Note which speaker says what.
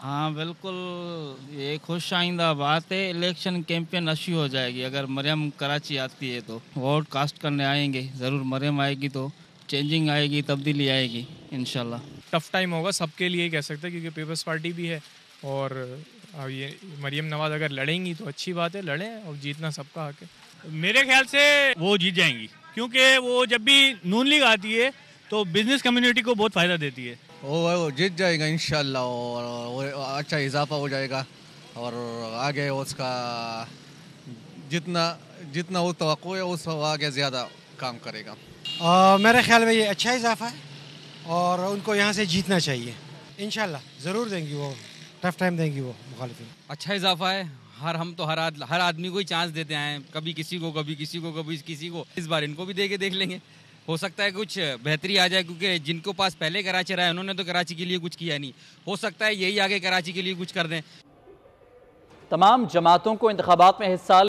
Speaker 1: हाँ बिल्कुल, ये खुश आइंदा बात है। इलेक्शन कैंपेन अच्छी हो जाएगी अगर मरियम कराची आती है तो। वोट कास्ट करने आएंगे ज़रूर, मरियम आएगी तो चेंजिंग आएगी, तब्दीली आएगी इंशाल्लाह।
Speaker 2: टफ टाइम होगा सबके लिए कह सकते हैं, क्योंकि पीपल्स पार्टी भी है। और अब ये मरियम नवाज अगर लड़ेंगी तो अच्छी बात है, लड़ें, और जीतना सबका हक है।
Speaker 3: मेरे ख्याल से वो जीत जाएंगी, क्योंकि वो जब भी नून लीग आती है तो बिजनेस कम्युनिटी को बहुत फ़ायदा देती है।
Speaker 4: वो जीत जाएगा इंशाल्लाह, और वो अच्छा इजाफा हो जाएगा, और आगे उसका जितना जितना वो तवक्को है उस आगे ज़्यादा काम करेगा।
Speaker 5: मेरे ख्याल में ये अच्छा इजाफा है और उनको यहाँ से जीतना चाहिए। इंशाल्लाह ज़रूर देंगी वो, टफ टाइम देंगी वो मुखालिफिन।
Speaker 6: अच्छा इजाफा है। हम तो हर आदमी को ही चांस देते हैं, कभी किसी को, कभी किसी को, कभी किसी को। इस बार इनको भी दे के देख लेंगे, हो सकता है कुछ बेहतरी आ जाए, क्योंकि जिनको पास पहले कराची रहा है उन्होंने तो कराची के लिए कुछ किया नहीं। हो सकता है यही आगे कराची के लिए कुछ कर दें।
Speaker 7: तमाम जमातों को इंतखाबात में हिस्सा